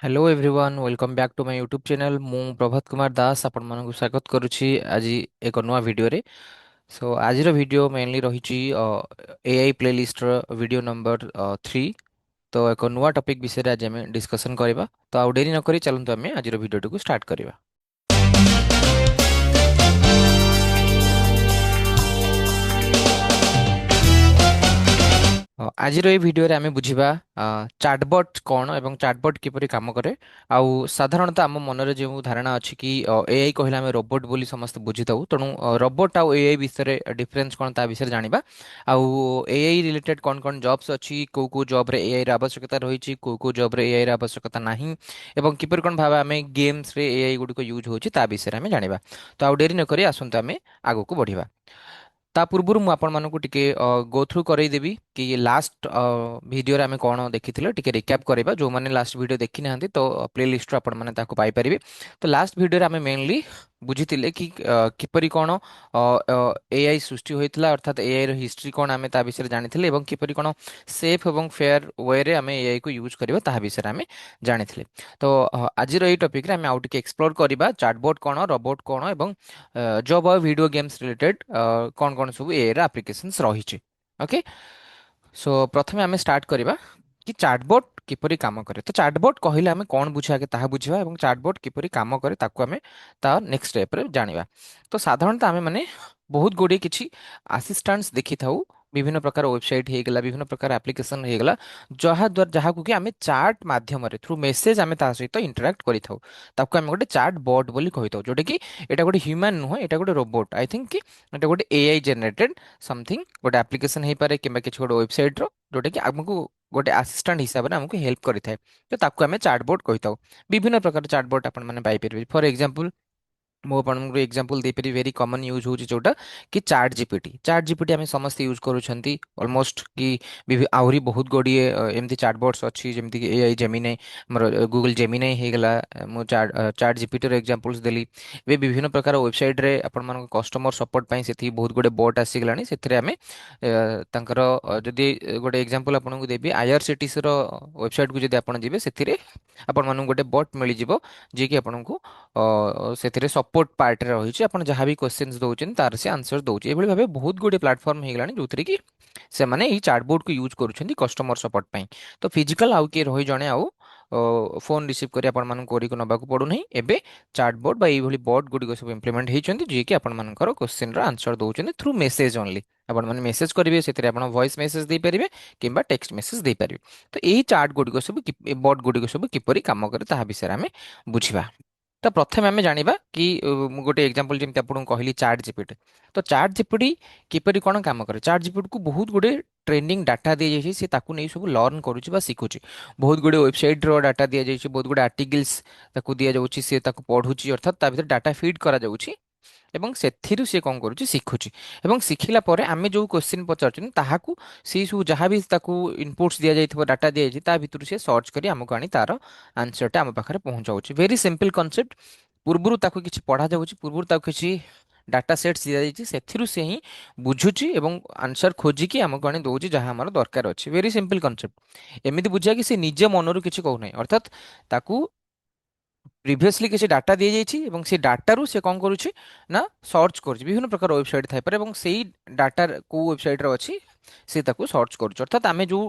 Hello everyone welcome back to my YouTube channel मु प्रभात कुमार दास आपण मानक स्वागत करुछि आज एक नुआ वीडियो रे। सो आज वीडियो मेनली रही एआई प्लेलिस्ट वीडियो नंबर 3। तो एक नुआ टॉपिक विषय आज आम डिस्कशन करबा। तो आउ डेरी न करी चलंतु आम आज वीडियो को स्टार्ट करबा। ଆଜିର ଏଇ ଭିଡ଼ିଓରେ ଆମେ ବୁଝିବା ଚାଟବଟ୍ କ'ଣ ଏବଂ ଚାଟବଟ୍ କିପରି କାମ କରେ। ଆଉ ସାଧାରଣତଃ ଆମ ମନରେ ଯେଉଁ ଧାରଣା ଅଛି କି ଏଆଇ କହିଲେ ଆମେ ରୋବୋଟ ବୋଲି ସମସ୍ତେ ବୁଝିଥାଉ, ତେଣୁ ରୋବୋଟ ଆଉ ଏଆଇ ବିଷୟରେ ଡିଫରେନ୍ସ କ'ଣ ତା ବିଷୟରେ ଜାଣିବା। ଆଉ ଏଆଇ ରିଲେଟେଡ୍ କ'ଣ କ'ଣ ଜବ୍ସ ଅଛି, କେଉଁ କେଉଁ ଜବ୍ରେ ଏଆଇର ଆବଶ୍ୟକତା ରହିଛି, କେଉଁ କେଉଁ ଜବ୍ରେ ଏଆଇର ଆବଶ୍ୟକତା ନାହିଁ, ଏବଂ କିପରି କ'ଣ ଭାବେ ଆମେ ଗେମ୍ସରେ ଏଆଇ ଗୁଡ଼ିକ ୟୁଜ୍ ହେଉଛି ତା ବିଷୟରେ ଆମେ ଜାଣିବା। ତ ଆଉ ଡେରି ନକରି ଆସନ୍ତୁ ଆମେ ଆଗକୁ ବଢ଼ିବା। ତା ପୂର୍ବରୁ ମୁଁ ଆପଣମାନଙ୍କୁ ଟିକେ ଗୋ ଥ୍ରୁ କରେଇଦେବି କି ଲାଷ୍ଟ ଭିଡ଼ିଓରେ ଆମେ କ'ଣ ଦେଖିଥିଲେ ଟିକେ ରିକ୍ୟାପ୍ କରିବା। ଯେଉଁମାନେ ଲାଷ୍ଟ ଭିଡ଼ିଓ ଦେଖିନାହାନ୍ତି ତ ପ୍ଲେ ଲିଷ୍ଟରୁ ଆପଣମାନେ ତାକୁ ପାଇପାରିବେ। ତ ଲାଷ୍ଟ ଭିଡ଼ିଓରେ ଆମେ ମେନଲି ବୁଝିଥିଲେ କି କିପରି କ'ଣ ଏଆଇ ସୃଷ୍ଟି ହୋଇଥିଲା, ଅର୍ଥାତ୍ ଏଆଇର ହିଷ୍ଟ୍ରି କ'ଣ ଆମେ ତା ବିଷୟରେ ଜାଣିଥିଲେ ଏବଂ କିପରି କ'ଣ ସେଫ୍ ଏବଂ ଫେୟାର ୱେରେ ଆମେ ଏଆଇକୁ ୟୁଜ୍ କରିବା ତାହା ବିଷୟରେ ଆମେ ଜାଣିଥିଲେ। ତ ଆଜିର ଏଇ ଟପିକ୍ରେ ଆମେ ଆଉ ଟିକେ ଏକ୍ସପ୍ଲୋର କରିବା ଚାଟବୋଟ୍ କ'ଣ, ରୋବୋଟ୍ କ'ଣ ଏବଂ ଜବ୍ ଆଉ ଭିଡ଼ିଓ ଗେମ୍ସ ରିଲେଟେଡ୍ କ'ଣ କ'ଣ ସବୁ ଏଆଇର ଆପ୍ଲିକେସନ୍ସ ରହିଛି। ଓକେ, ସୋ ପ୍ରଥମେ ଆମେ ଷ୍ଟାର୍ଟ କରିବା କି ଚାଟବୋଟ୍ କିପରି କାମ କରେ। ତ ଚାଟବୋଟ୍ କହିଲେ ଆମେ କ'ଣ ବୁଝିବା ଆଗେ ତାହା ବୁଝିବା ଏବଂ ଚାଟବୋଟ୍ କିପରି କାମ କରେ ତାକୁ ଆମେ ତା ନେକ୍ସଟ ଷ୍ଟେପ୍ରେ ଜାଣିବା। ତ ସାଧାରଣତଃ ଆମେ ମାନେ ବହୁତ ଗୁଡ଼ିଏ କିଛି ଆସିଷ୍ଟାଣ୍ଟସ୍ ଦେଖିଥାଉ, ବିଭିନ୍ନ ପ୍ରକାର ୱେବସାଇଟ୍ ହେଇଗଲା, ବିଭିନ୍ନ ପ୍ରକାର ଆପ୍ଲିକେସନ୍ ହେଇଗଲା, ଯାହାଦ୍ୱାରା ଯାହାକୁ କି ଆମେ ଚାଟ୍ ମାଧ୍ୟମରେ ଥ୍ରୁ ମେସେଜ ଆମେ ତା ସହିତ ଇଣ୍ଟରାକ୍ଟ କରିଥାଉ। ତାକୁ ଆମେ ଗୋଟେ ଚାଟ୍ ବଟ୍ ବୋଲି କହିଥାଉ, ଯୋଉଟାକି ଏଇଟା ଗୋଟେ ହ୍ୟୁମାନ୍ ନୁହଁ, ଏଇଟା ଗୋଟେ ରୋବୋଟ୍। ଆଇ ଥିଙ୍କ କି ଏଇଟା ଗୋଟେ ଏଆଇ ଜେନେରେଟେଡ୍ ସମଥିଙ୍ଗ, ଗୋଟେ ଆପ୍ଲିକେସନ୍ ହେଇପାରେ କିମ୍ବା କିଛି ଗୋଟେ ୱେବସାଇଟ୍ର ଯୋଉଟାକି ଆମକୁ ଗୋଟେ ଆସିଷ୍ଟାଣ୍ଟ ହିସାବରେ ଆମକୁ ହେଲ୍ପ କରିଥାଏ। ତ ତାକୁ ଆମେ ଚାଟ୍ ବୋଟ୍ କହିଥାଉ। ବିଭିନ୍ନ ପ୍ରକାର ଚାଟ୍ ବୋଟ୍ ଆପଣମାନେ ପାଇପାରିବେ। ଫର୍ ଏକ୍ଜାମ୍ପଲ୍ ମୁଁ ଆପଣଙ୍କୁ ଏକ୍ଜାମ୍ପଲ୍ ଦେଇପାରିବି, ଭେରି କମନ୍ ୟୁଜ୍ ହେଉଛି ଯୋଉଟା କି ଚାଟ୍ ଜିପିଟି। ଚାଟ୍ ଜିପିଟି ଆମେ ସମସ୍ତେ ୟୁଜ୍ କରୁଛନ୍ତି ଅଲମୋଷ୍ଟ କି ଆହୁରି ବହୁତ ଗୁଡ଼ିଏ ଏମିତି ଚାଟ୍ ବୋଟ୍ସ ଅଛି ଯେମିତିକି ଏଆଇ ଜେମିନାଇ, ଆମର ଗୁଗୁଲ ଜେମିନାଇ ହେଇଗଲା। ମୁଁ ଚାଟ୍ ଜିପିଟିର ଏକ୍ଜାମ୍ପଲ୍ସ ଦେଲି। ଏବେ ବିଭିନ୍ନ ପ୍ରକାର ୱେବସାଇଟ୍ରେ ଆପଣମାନଙ୍କ କଷ୍ଟମର ସପୋର୍ଟ ପାଇଁ ସେଠି ବହୁତ ଗୁଡ଼ିଏ ବୋଟ୍ ଆସିଗଲାଣି। ସେଥିରେ ଆମେ ତାଙ୍କର ଯଦି ଗୋଟେ ଏକ୍ଜାମ୍ପଲ୍ ଆପଣଙ୍କୁ ଦେବି, ଆଇଆର୍ସିଟିସିର ୱେବସାଇଟ୍କୁ ଯଦି ଆପଣ ଯିବେ ସେଥିରେ ଆପଣମାନଙ୍କୁ ଗୋଟେ ବଟ୍ ମିଳିଯିବ ଯିଏକି ଆପଣଙ୍କୁ ସେଥିରେ ସପୋର୍ଟ ପାର୍ଟରେ ରହିଛି, ଆପଣ ଯାହା ବି କ୍ୱେଶ୍ଚିନ୍ସ ଦେଉଛନ୍ତି ତାର ସେ ଆନ୍ସର ଦେଉଛି। ଏଭଳି ଭାବେ ବହୁତ ଗୁଡ଼ିଏ ପ୍ଲାଟଫର୍ମ ହେଇଗଲାଣି ଯେଉଁଥିରେ କି ସେମାନେ ଏଇ ଚାଟବୋର୍ଡକୁ ୟୁଜ୍ କରୁଛନ୍ତି କଷ୍ଟମର ସପୋର୍ଟ ପାଇଁ। ତ ଫିଜିକାଲ ଆଉ କିଏ ରହି ଜଣେ ଆଉ ଫୋନ୍ ରିସିଭ୍ କରି ଆପଣମାନଙ୍କୁ କୋଡ଼ିକୁ ନେବାକୁ ପଡ଼ୁନାହିଁ। ଏବେ ଚାଟବୋର୍ଡ ବା ଏଇଭଳି ବଟ୍ ଗୁଡ଼ିକ ସବୁ ଇମ୍ପ୍ଲିମେଣ୍ଟ ହେଇଛନ୍ତି ଯିଏକି ଆପଣମାନଙ୍କର କ୍ୱେଶ୍ଚିନ୍ର ଆନ୍ସର ଦେଉଛନ୍ତି ଥ୍ରୁ ମେସେଜ ଓନ୍ଲି। ଆପଣମାନେ ମେସେଜ କରିବେ, ସେଥିରେ ଆପଣ ଭଏସ୍ ମେସେଜ ଦେଇପାରିବେ କିମ୍ବା ଟେକ୍ସଟ ମେସେଜ ଦେଇପାରିବେ। ତ ଏଇ ଚାର୍ଟ ଗୁଡ଼ିକ ସବୁ ବଟ୍ ଗୁଡ଼ିକ ସବୁ କିପରି କାମ କରେ ତାହା ବିଷୟରେ ଆମେ ବୁଝିବା। ତ ପ୍ରଥମେ ଆମେ ଜାଣିବା କି ମୁଁ ଗୋଟେ ଏକ୍ଜାମ୍ପଲ ଯେମିତି ଆପଣଙ୍କୁ କହିଲି ଚାଟ୍ ଜିପିଟି। ତ ଚାଟ୍ ଜିପିଟି କିପରି କ'ଣ କାମ କରେ। ଚାଟ୍ ଜିପିଟିକୁ ବହୁତ ଗୁଡ଼ିଏ ଟ୍ରେନିଂ ଡାଟା ଦିଆଯାଇଛି, ସେ ତାକୁ ନେଇ ସବୁ ଲର୍ନ କରୁଛି ବା ଶିଖୁଛି। ବହୁତ ଗୁଡ଼ିଏ ୱେବସାଇଟ୍ର ଡାଟା ଦିଆଯାଇଛି, ବହୁତ ଗୁଡ଼ିଏ ଆର୍ଟିକଲ୍ସ ତାକୁ ଦିଆଯାଉଛି, ସେ ତାକୁ ପଢ଼ୁଛି, ଅର୍ଥାତ୍ ତା ଭିତରେ ଡାଟା ଫିଡ୍ କରାଯାଉଛି ଏବଂ ସେଥିରୁ ସେ କ'ଣ କରୁଛି ଶିଖୁଛି। ଏବଂ ଶିଖିଲା ପରେ ଆମେ ଯେଉଁ କ୍ୱେଶ୍ଚିନ୍ ପଚାରୁଛନ୍ତି ତାହାକୁ ସେଇ ସବୁ ଯାହା ବି ତାକୁ ଇନପୁଟ୍ସ ଦିଆଯାଇଥିବ, ଡାଟା ଦିଆଯାଇଛି, ତା ଭିତରୁ ସେ ସର୍ଚ୍ଚ କରି ଆମକୁ ଆଣି ତାର ଆନ୍ସରଟା ଆମ ପାଖରେ ପହଞ୍ଚାଉଛି। Very simple concept. ପୂର୍ବରୁ ତାକୁ କିଛି ପଢ଼ାଯାଉଛି, ପୂର୍ବରୁ ତାକୁ କିଛି ଡାଟା ସେଟ୍ସ ଦିଆଯାଇଛି, ସେଥିରୁ ସେ ହିଁ ବୁଝୁଛି ଏବଂ ଆନ୍ସର ଖୋଜିକି ଆମକୁ ଆଣି ଦେଉଛି ଯାହା ଆମର ଦରକାର ଅଛି। Very simple concept. ଏମିତି ବୁଝିବା କି ସେ ନିଜ ମନରୁ କିଛି କହୁନାହିଁ, ଅର୍ଥାତ୍ ତାକୁ ପ୍ରିଭିୟସଲି କିଛି ଡାଟା ଦିଆଯାଇଛି ଏବଂ ସେ ଡାଟାରୁ ସେ କ'ଣ କରୁଛି ନା ସର୍ଚ୍ଚ କରୁଛି। ବିଭିନ୍ନ ପ୍ରକାର ୱେବସାଇଟ୍ ଥାଇପାରେ ଏବଂ ସେଇ ଡାଟା କେଉଁ ୱେବସାଇଟ୍ରେ ଅଛି ସେ ତାକୁ ସର୍ଚ୍ଚ କରୁଛି। ଅର୍ଥାତ୍ ଆମେ ଯେଉଁ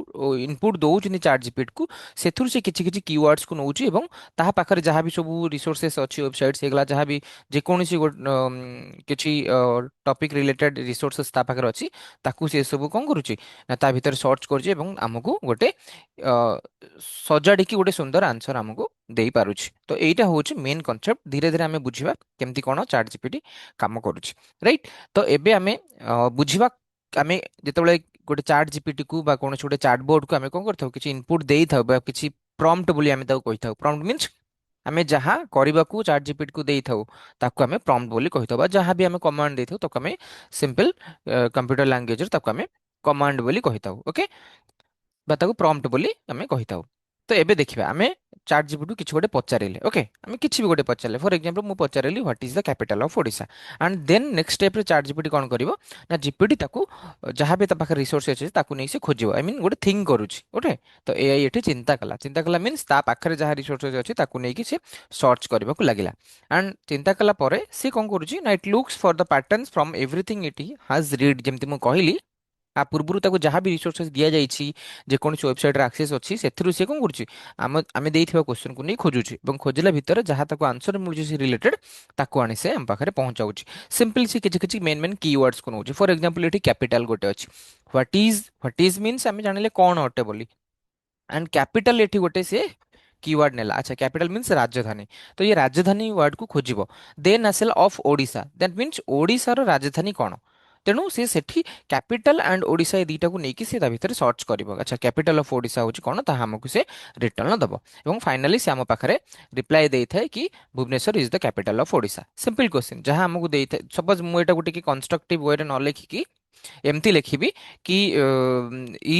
ଇନପୁଟ୍ ଦେଉଛନ୍ତି ଚାଟ୍ ଜିପିଟିକୁ, ସେଥିରୁ ସେ କିଛି କିଛି କିୱାର୍ଡସକୁ ନେଉଛି ଏବଂ ତାହା ପାଖରେ ଯାହା ବି ସବୁ ରିସୋର୍ସେସ୍ ଅଛି, ୱେବସାଇଟ୍ସ ହେଇଗଲା, ଯାହା ବି ଯେକୌଣସି କିଛି ଟପିକ୍ ରିଲେଟେଡ୍ ରିସୋର୍ସେସ୍ ତା ପାଖରେ ଅଛି, ତାକୁ ସେ ସବୁ କ'ଣ କରୁଛି ନା ତା ଭିତରେ ସର୍ଚ୍ଚ କରୁଛି ଏବଂ ଆମକୁ ଗୋଟେ ସଜାଡ଼ିକି ଗୋଟେ ସୁନ୍ଦର ଆନ୍ସର ଆମକୁ ଦେଇପାରୁଛି। ତ ଏଇଟା ହେଉଛି ମେନ୍ କନସେପ୍ଟ। ଧୀରେ ଧୀରେ ଆମେ ବୁଝିବା କେମିତି କ'ଣ ଚାଟ୍ ଜିପିଟି କାମ କରୁଛି, ରାଇଟ୍। ତ ଏବେ ଆମେ ବୁଝିବା, ଆମେ ଯେତେବେଳେ ଗୋଟେ ଚାଟ୍ ଜିପିଟିକୁ ବା କୌଣସି ଗୋଟେ ଚାଟ୍ ବୋର୍ଡକୁ ଆମେ କ'ଣ କରିଥାଉ, କିଛି ଇନପୁଟ୍ ଦେଇଥାଉ ବା କିଛି ପ୍ରମ୍ପ୍ଟ ବୋଲି ଆମେ ତାକୁ କହିଥାଉ। ପ୍ରମ୍ପ୍ଟ ମିନ୍ସ ଆମେ ଯାହା କରିବାକୁ ଚାଟ୍ ଜିପିଟିକୁ ଦେଇଥାଉ ତାକୁ ଆମେ ପ୍ରମ୍ପ୍ଟ ବୋଲି କହିଥାଉ, ବା ଯାହା ବି ଆମେ କମାଣ୍ଡ ଦେଇଥାଉ ତାକୁ ଆମେ ସିମ୍ପଲ କମ୍ପ୍ୟୁଟର ଲାଙ୍ଗୁଏଜରେ ତାକୁ ଆମେ କମାଣ୍ଡ ବୋଲି କହିଥାଉ। ଓକେ, ବା ତାକୁ ପ୍ରମ୍ପ୍ଟ ବୋଲି ଆମେ କହିଥାଉ। ତ ଏବେ ଦେଖିବା ଆମେ ଚାଟ୍ ଜିପିଟି କିଛି ଗୋଟେ ପଚାରିଲେ, ଓକେ ଆମେ କିଛି ବି ଗୋଟେ ପଚାରିଲେ, ଫର ଏକ୍ଜାମ୍ପଲ ମୁଁ ପଚାରିଲି what is the capital of Odisha, and then next ଷ୍ଟେପ୍ରେ ଚାଟ୍ ଜିପିଟି କ'ଣ କରିବ ନା ଜିପିଟି ତାକୁ ଯାହା ବି ତା ପାଖରେ ରିସୋର୍ସ ଅଛି ତାକୁ ନେଇ ସେ ଖୋଜିବ, ଆଇ ମିନ୍ ଗୋଟେ ଥିଙ୍କ୍ କରୁଛି, ଓକେ। ତ ଏଆଇ ଏଠି ଚିନ୍ତା କଲା ମିନ୍ସ ତା ପାଖରେ ଯାହା ରିସୋର୍ସ ଅଛି ତାକୁ ନେଇକି ସେ ସର୍ଚ୍ଚ କରିବାକୁ ଲାଗିଲା, ଆଣ୍ଡ ଚିନ୍ତା କଲା ପରେ ସେ କ'ଣ କରୁଛି ନା it looks for the patterns from everything it has read, ଯେମିତି ମୁଁ କହିଲି ଆ ପୂର୍ବରୁ ତାକୁ ଯାହା ବି ରିସୋର୍ସେସ୍ ଦିଆଯାଇଛି, ଯେକୌଣସି ୱେବସାଇଟ୍ରେ ଆକ୍ସେସ୍ ଅଛି ସେଥିରୁ ସେ କ'ଣ କରୁଛି, ଆମେ ଦେଇଥିବା କ୍ୱେଶ୍ଚନକୁ ନେଇ ଖୋଜୁଛି ଏବଂ ଖୋଜିଲା ଭିତରେ ଯାହା ତାକୁ ଆନ୍ସର ମିଳୁଛି ସେ ରିଲେଟେଡ୍ ତାକୁ ଆଣି ସେ ଆମ ପାଖରେ ପହଞ୍ଚାଉଛି। ସିମ୍ପଲି ସେ କିଛି କିଛି ମେନ୍ ମେନ୍ କିୱାର୍ଡସକୁ ନେଉଛି। ଫର ଏକ୍ଜାମ୍ପଲ ଏଠି କ୍ୟାପିଟାଲ ଗୋଟେ ଅଛି, ହ୍ୱାଟ ଇଜ୍ ମିନ୍ସ ଆମେ ଜାଣିଲେ କ'ଣ ଅଟେ ବୋଲି, ଆଣ୍ଡ କ୍ୟାପିଟାଲ ଏଠି ଗୋଟେ ସେ कीवर्ड नेला। अच्छा कैपिटल मीन्स राजधानी, तो ये राजधानी वर्ड को खोजिबो। देन आसेला of Odisha, that means Odisha रो राजधानी कोन, तेणु सी सेठी कैपिटल एंड ओडिशा ए दीटा को नेकी से ता भितर सर्च करिवो। अच्छा कैपिटल ऑफ ओडिशा होची कोन, ता हमकु से रिटर्न दबो एवं फाइनली से हम पाखरे रिप्लाई देई थाए कि Bhubaneswar is the capital of Odisha. Simple question जहां हमकु देई थाए, सपोज मु एटा गुटे की कंस्ट्रक्टिव वे रे न लिखि कि एमती लिखिबी कि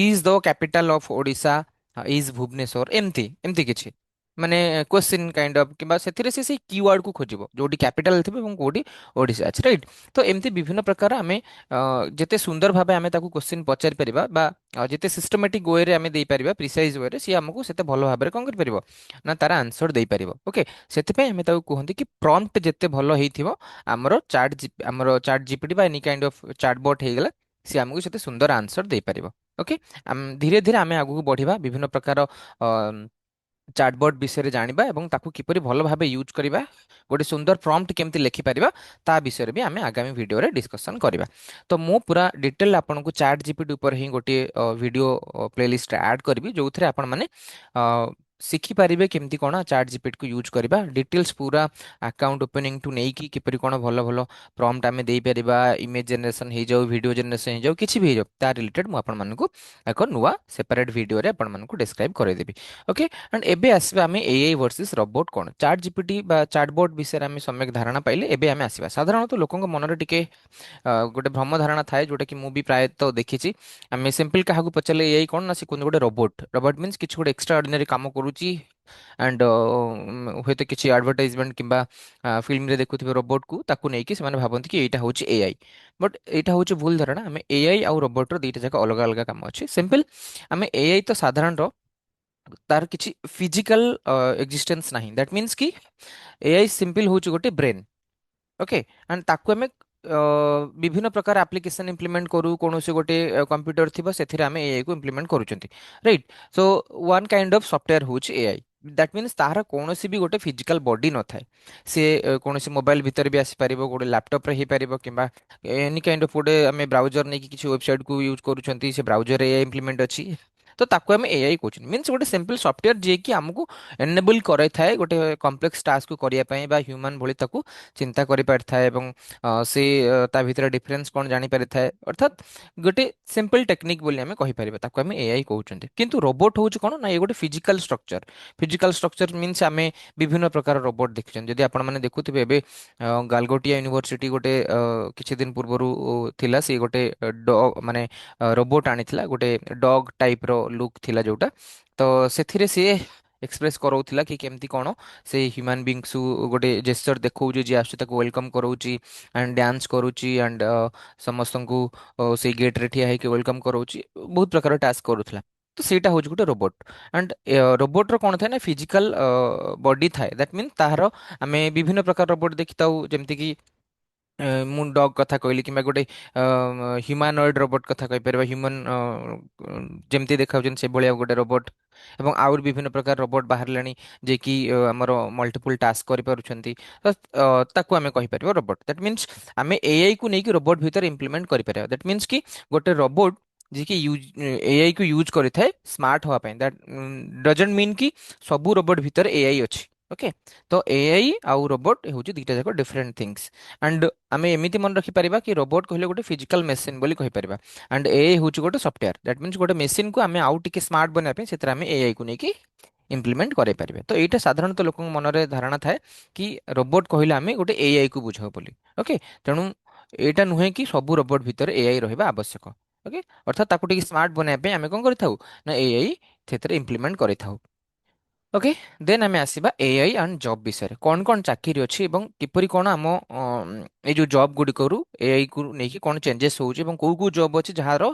is the capital of Odisha is Bhubaneswar, एमती एमती किछि ମାନେ क्वेश्चन काइंड ऑफ कि ସେଥିରେ ସେ कीवर्ड को खोजिबो जोटी कैपिटल थिबे ଏବଂ कोडी ओडिशा अछि, राइट। तो एमती विभिन्न प्रकार आमे जेते सुंदर भाबे आमे ताकू क्वेश्चन पचारि परिबा बा जेते सिस्टमैटिक वे रे आमे देई परिबा, प्रिसाइज वे रे सी हमकु सेते भलो भाबे कोन कर परिबो ना तारा आंसर देई परिबो। ओके सेते पे आमे ताकू कहंती कि प्रॉम्प्ट जेते भलो हेइथिबो हमरो चैट जीपीटी बा एनी काइंड ऑफ चैटबॉट हे गेला सी हमकु सेते सुंदर आंसर देई परिबो। ओके धीरे धीरे आमे आगु बढ़िबा, विभिन्न प्रकार चाटबॉट विषय जानिबा एवं ताकू किपरि भलो भाबे यूज करिबा, गोटे सुंदर प्रॉम्प्ट केमति लिखि परिबा ता विषय भी आमे आगामी वीडियो रे डिस्कशन करिबा। तो मु पूरा डिटेल आपन को चैट जीपीटी ऊपर ही गोटे वीडियो प्लेलिस्ट ऐड करबी जो थरे आपन माने शिखी पारिबे केमती कोन चैट जीपीटी को यूज करिबा, डिटेल्स पूरा अकाउंट ओपनिंग टू नेई की किपरि कोन भलो भलो प्रॉम्प्ट आमे देई परिबा, इमेज जनरेशन हे जाऊ, वीडियो जनरेशन हे जाऊ, किछि भी हे जाऊ ता रिलेटेड मु आपन मानकू एक नुवा सेपरेट वीडियो रे आपन मानकू डिस्क्राइब करे देबी। ओके एंड एबे आसबे आमे एआई वर्सेस रोबोट कोन, चैट जीपीटी बा चैटबॉट विषय आमे सम्यक धारणा पाइले। एबे आमे आसीबा साधारणतः लोकंक मनरे टिके गोटे भ्रम धारणा थाए जोटा कि मु भी प्राय तो देखिछि। आमे सिंपल काहाकू पचले एआई कोन ना से कोन गोटे रोबोट, रोबोट मींस किछि गोटे एक्स्ट्रा ऑर्डिनरी काम करूची एंड हुए तो किसी एडवर्टाइजमेंट किंबा फिल्म रे देखुथिबे रोबोट को ताकू नै कि सेमाने भाबंती कि एटा होची एआई, बट एटा होची भूल धारणा। आमे एआई आ रोबोट रो दीटा जाक अलग अलग काम अछि। सिंपल आमे एआई तो साधारण रो तार किसी फिजिकल एक्जिस्टेंस नाही, दैट मीन्स कि एआई सिंपल होची गोटे ब्रेन। ओके एंड ताकू आमे विभिन्न प्रकार एप्लिकेशन इम्प्लीमेंट करू, कौन से गोटे कंप्यूटर थी से आम एआई को इम्प्लीमेंट करूँ, right. So one kind of software हूँ एआई, दैट मीन्स तार कौन भी गोटे फिजिकल बॉडी न थाए, सी कौन मोबाइल भितर भी आसीपर, गोटे लैपटॉप रे हो पार कि एनी काइंड ऑफ गोटे आम ब्राउजर नहीं किसी वेबसाइट को यूज करूँ, से ब्राउजर एआई इम्प्लीमेंट अच्छी, तो ताकू आम एआई कहूँ। मीन्स गोटे सिंपल सॉफ्टवेयर जी कि आमको एनेबल कराई थाए गोटे कॉम्प्लेक्स टास्क को करने बा ह्यूमन भली ताकू चिंता करि पारि थाए एवं से ता भीतर डिफरेंस कोन जानि पारि थाए, अर्थात गोटे सिंपल टेक्निक बोली आमे कहि परिबा ताकू आमे एआई कहउचंती। किंतु रोबोट होउच कोन ना ये गोटे physical structure, physical structure means आमे विभिन्न प्रकार रोबोट देखिछन। जदि आपण माने देखुथिबे एबे गालगोटिया यूनिवर्सिटी गोटे किछि दिन पूर्वरु थिला, से गोटे डॉग माने रोबोट आनिथिला, गोटे डॉग टाइप रो लुक थिला जोटा, तो सेथिरे से एक्सप्रेस कराउथिला कि केमती कोन से ह्यूमन बीइंग्स गोटे जेस्चर देखौजे जे आसु ताको वेलकम कराउची एंड डांस करूची एंड समस्तंकु से गेट रे ठिया हेके वेलकम कराउची, बहुत प्रकार टास्क करूथला। तो सेटा होज गोटे रोबोट एंड रोबोट रो कोन थाए ना फिजिकल बॉडी थाए, दैट मीन ताहारो आमे विभिन्न प्रकार रोबोट देखिताउ, जेमति कि ମୁଁ ଡଗ୍ କଥା କହିଲି କିମ୍ବା ଗୋଟେ ହ୍ୟୁମାନଏଡ୍ ରୋବଟ କଥା କହିପାରିବା, ହ୍ୟୁମାନ୍ ଯେମିତି ଦେଖାଉଛନ୍ତି ସେଭଳିଆ ଗୋଟେ ରୋବଟ, ଏବଂ ଆହୁରି ବିଭିନ୍ନ ପ୍ରକାର ରୋବଟ ବାହାରିଲାଣି ଯେ କି ଆମର ମଲ୍ଟିପୁଲ ଟାସ୍କ କରିପାରୁଛନ୍ତି, ତ ତାକୁ ଆମେ କହିପାରିବା ରୋବଟ। ଦ୍ୟାଟ୍ ମିନ୍ସ ଆମେ ଏଆଇ କୁ ନେଇକି ରୋବଟ ଭିତରେ ଇମ୍ପ୍ଲିମେଣ୍ଟ କରିପାରିବା। ଦ୍ୟାଟ୍ ମିନ୍ସ କି ଗୋଟେ ରୋବଟ ଯିଏକି ଏଆଇ କୁ ୟୁଜ୍ କରିଥାଏ ସ୍ମାର୍ଟ ହବା ପାଇଁ, ଦ୍ୟାଟ୍ ଡଜଣ୍ଟ ମିନ୍ କି ସବୁ ରୋବଟ ଭିତରେ ଏଆଇ ଅଛି। ଓକେ ତ एआई आउ रोबोट हूँ दुईटा जाक डिफरेंट थिंग्स एंड आम एमती मन रखिपर कि रोबोट कहले गोटे फिजिकल मेसीन बोली कहीपर एंड एआई हूँ गोटे सॉफ्टवेयर, दैट मीन्स गोटे मेसीन को आम आउ टिके स्मार्ट बनाई से एआई को लेकिन इम्प्लीमेंट करें पारे। तो यहाँ साधारणतः लोक मन में धारणा थाए कि रोबोट कहले आम गोटे एआई को बुझाऊ बोली। ओके तेणु यहाँ नुहे कि सब रोबोट भितर एआई रहा आवश्यक। ओके अर्थात ताकू टिके स्मार्ट बनाई आम कौन करें ना एआई इम्प्लीमेंट करें। ओके, देन आम आसवा एआई एंड जॉब विषय कौन कौन चाकरी अच्छी और किपरि कौन आम ये जो जॉब गुड़िक एआई को लेकिन कौन चेंजेस होची कौ कौ जॉब अच्छी जार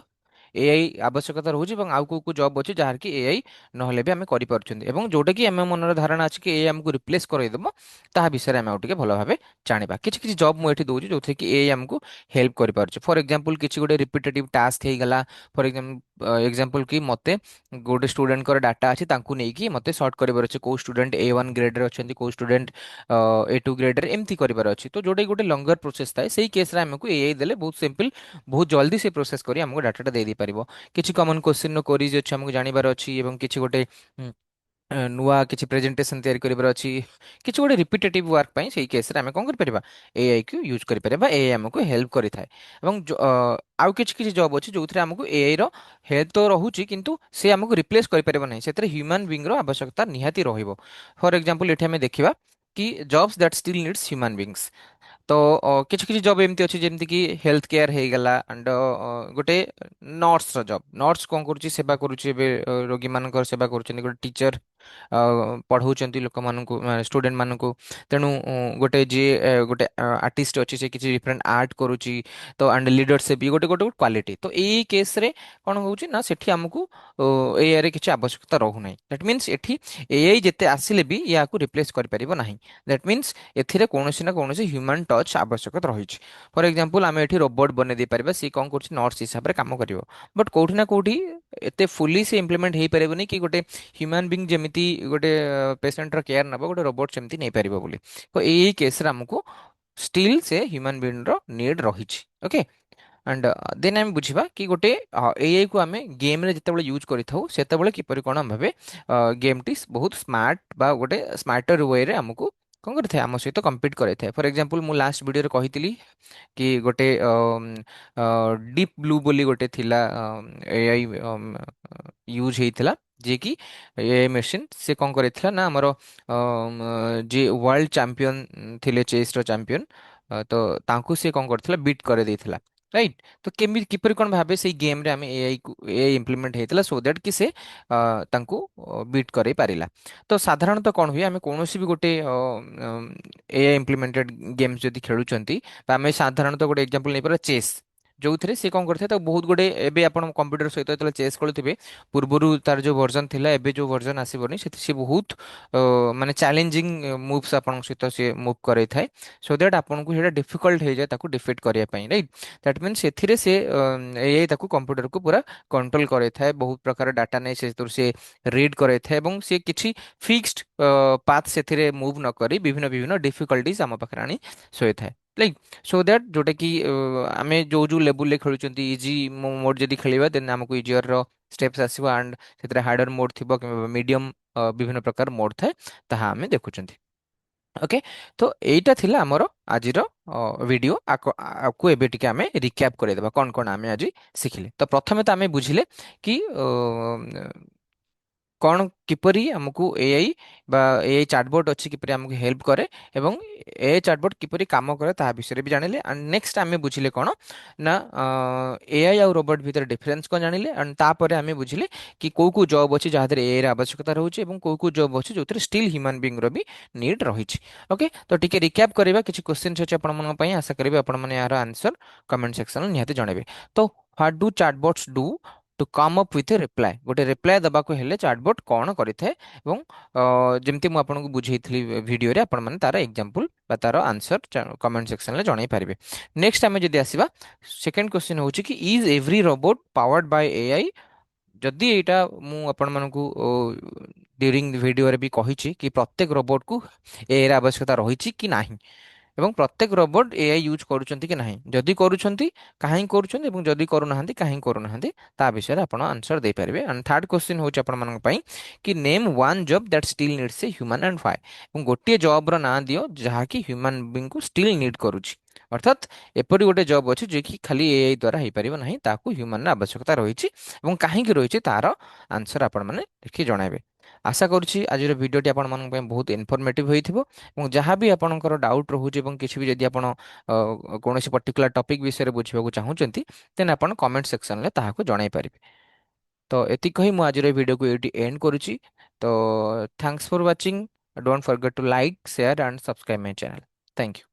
एआई आवश्यकता रोचे आउ को जॉब अच्छे जहाँ कि एआई नहले भी आम कर जोटा कि आम मन धारणा अच्छी कि एआई आमको रिप्लेस करदेव ता विषय में आउटे भल भाव जाना किसी किसी जॉब मुझे दूसरी जो थे कि एआई आमको हेल्प कर फॉर एग्जांपल किसी गोटे रिपीटेटिव टास्क हो गला फॉर एग्जांपल कि मते गोटे स्टूडेंट को डाटा अच्छी नहीं मते सर्ट करार अच्छे कौ स्टूडेंट A1 ग्रेड अच्छा कौ स्टूडेंट A2 ग्रेड एमती करार अच्छे तो जोटा गोटे लंगर प्रोसेस थाए से केस आमको एआई देले बहुत सिंपल बहुत जल्दी से प्रोसेस करी आमको डाटा दे दी पारिबो किछि कॉमन क्वेश्चन क्वेरीज अछि हमको जानिबार अछि एवं किछि गोटे नुआ किछि प्रेजेंटेशन तैयारी करिबार अछि किछि गोटे रिपीटेटिव वर्क पई सेही केस रे आमे कोन करि परिबा एआई को यूज करि परिबा एआई हमको हेल्प करि थाए एवं आउ किछि किछि जॉब अछि जोथरे हमको एआई रो हेल्प तो रहुछि किंतु से हमको रिप्लेस करि परिबो नै सेतरे ह्यूमन बीइंग रो आवश्यकता निहाती रहिबो फॉर एग्जांपल एठी हमें देखिबा कि jobs that still needs human beings तो किछि किछि जॉब एमती अछि जेमति कि हेल्थ केयर हे गला एंड गोटे नर्स रो जॉब नर्स कोन करूछि सेवा करूछि बे रोगी मानकर सेवा करूछन्ती गोटे टीचर पढ़ाउछन्ती लोक मानकु स्टूडेंट मानकु तेणु गोटे जे गोटे आर्टिस्ट अछि से किछि डिफरेंट आर्ट करूछि तो एंड लीडरशिप भी गोटे गोटे क्वालिटी तो एई केस रे कोन होउछि ना सेठी हमकु एआई रे किछि आवश्यकता रहु नै दैट मींस एठी एआई जेते आसिले भी याकू रिप्लेस कर परिबो नाही दैट मींस एथिरे कोनोसी ना कोनोसी ह्यूमन टच आवश्यकता रही फॉर एग्जांपल आम एठी रोबोट बने दे पारिबा सी कोन करछि नर्स हिसाब रे काम करिवो बट कोठी ना कोठी एते फुली से इम्प्लीमेंट हेई परिबोनी कि गोटे ह्यूमन बीइंग जेमिति गोटे पेशेंट रो केयर नबो गोटे रोबोट सेमति नै परिबो बोली तो एई केस रे हमकु स्टिल से ह्यूमन बीइंग रो नीड रही ओके एंड देन आम बुझा कि गोटे एआई को आम गेम रे जिते यूज करें से किपर कौन भावे गेम टी बहुत स्मार्ट बा गोटे स्मार्टर वे रे आमको कौन करें आम सहित कम्पिट करें फॉर एग्जांपल मु लास्ट वीडियो कही कि गोटे डीप ब्लू बोली गोटे थिला एआई यूज होता जे कि एआई मशीन से कौन करें ना आमर जे वर्ल्ड चैंपियन थिले चेस रो चैंपियन तो तांकू से कौन करथिला बीट करे देथिला राइट तो केमी किपरि कोन भाबे सेई गेम रे आमे एआई को एआई इंप्लीमेंट हेतला सो दैट कि से तांकू बीट करे पारिला तो साधारणतः कोन हुए आमे कोनोसी भी गोटे एआई इंप्लीमेंटेड गेम्स जदि खेलुचंती बा आमे साधारणतः गोटे एग्जांपल नै पर चेस जो थे से कौन करते तो बहुत गुडे एबे आपण कंप्यूटर सहित जो चेस खेलुथिबे पूर्वरु तार जो वर्जन थिला एबे जो वर्जन आसीबनी से बहुत माने चैलेंजिंग मूव्स आपण सहित से मूव करे थाए सो दैट आपन को हेडा डिफिकल्ट हो जाए ताको डिफीट करिया पई राइट दैट मीन्स एथिरे से एआई ताको कंप्यूटर को पूरा कंट्रोल करे थाए बहुत प्रकार डाटा नै से तुर से रीड करे थाए एवं से किछि फिक्स्ड पाथ सेथिरे मूव न करी विभिन्न विभिन्न डिफिकल्टीज हम पाखरे आनी सोए थाए लाइक सो दैट जोटा कि आमे जो जो लेवल खेलुचंती इजी मोड जदी खेलिबा देन हमको इजियर रो स्टेप्स आसीबा एंड सेतरे हार्डर मोड थिबो कि मीडियम विभिन्न प्रकार मोड थाए ताहा आमे देखुचंती ओके तो एटा थिला हमरो आजिर वीडियो आको एबे टिके आमे रिकैप करे देबा कोन कोन आमे आजि सिखिले तो प्रथमे तो आमे बुझिले कि कौन किपरि हमको एआई बा एआई चैटबॉट अच्छी किपरि हमको हेल्प करे एवं एआई चैटबॉट किपरि काम करे ता विषय भी जानिले एंड नेक्स्ट आमे बुझिले कोन ना एआई और रोबोट भीतर डिफरेंस को जानिले एंड तापर आमे बुझिले कि को जॉब अच्छी जहाँ एआई र आवश्यकता रहउछि एवं को जॉब अच्छी जो स्टिल ह्यूमन बीइंग रो भी नीड रहिछि ओके तो टिके रिकैप करबा किछि क्वेश्चन अछि आपण मन पई आशा करबे आपण माने यार आंसर कमेंट सेक्शन में निहाती जणेबे तो what do chatbots do to come up with reply गोटे रिप्लाय दबाको हेले चैटबॉट कौन करिथाए एवं जेमती मु आपनको बुझेइथली वीडियो रे आपण माने तार एग्जांपल बा तार आंसर कमेंट सेक्शन में जणाई पारिबे नेक्स्ट आमे जदी आसीबा सेकंड क्वेश्चन होची कि is every robot powered by AI जदि एटा मु आपण मानकू ड्यूरिंग वीडियो रे भी कहिछि कि प्रत्येक रोबोट को एआई र आवश्यकता रहिछि कि नाही ଏବଂ ପ୍ରତ୍ୟେକ ରୋବୋଟ ଏଆଇ ୟୁଜ୍ କରୁଛନ୍ତି କି ନାହିଁ ଯଦି କରୁଛନ୍ତି କାହିଁ କରୁଛନ୍ତି ଏବଂ ଯଦି କରୁନାହାନ୍ତି କାହିଁ କରୁନାହାନ୍ତି ତା ବିଷୟରେ ଆପଣ ଆନ୍ସର ଦେଇପାରିବେ ଆଣ୍ଡ ଥାର୍ଡ କ୍ୱେଶ୍ଚିନ୍ ହେଉଛି ଆପଣମାନଙ୍କ ପାଇଁ କି name one job that steel needs a human and why ଏବଂ ଗୋଟିଏ ଜବ୍ର ନାଁ ଦିଅ ଯାହାକି ହ୍ୟୁମାନ୍ ବିଙ୍ଗକୁ ଷ୍ଟିଲ୍ ନିଡ୍ କରୁଛି ଅର୍ଥାତ୍ ଏପରି ଗୋଟେ ଜବ୍ ଅଛି ଯିଏକି ଖାଲି ଏଆଇ ଦ୍ୱାରା ହେଇପାରିବ ନାହିଁ ତାକୁ ହ୍ୟୁମାନ୍ର ଆବଶ୍ୟକତା ରହିଛି ଏବଂ କାହିଁକି ରହିଛି ତାର ଆନ୍ସର ଆପଣମାନେ ଲେଖି ଜଣାଇବେ ଆଶା କରୁଛି ଆଜିର ଭିଡ଼ିଓଟି ଆପଣମାନଙ୍କ ପାଇଁ ବହୁତ ଇନଫର୍ମେଟିଭ୍ ହୋଇଥିବ ଏବଂ ଯାହା ବି ଆପଣଙ୍କର ଡାଉଟ୍ ରହୁଛି ଏବଂ କିଛି ବି ଯଦି ଆପଣ କୌଣସି ପର୍ଟିକୁଲାର ଟପିକ୍ ବିଷୟରେ ବୁଝିବାକୁ ଚାହୁଁଛନ୍ତି ଦେନ୍ ଆପଣ କମେଣ୍ଟ ସେକ୍ସନରେ ତାହାକୁ ଜଣାଇ ପାରିବେ ତ ଏତିକି କହି ମୁଁ ଆଜିର ଭିଡ଼ିଓକୁ ଏଇଠି ଏଣ୍ଡ କରୁଛି तो thanks for watching, don't forget to like share and subscribe my channel. Thank you.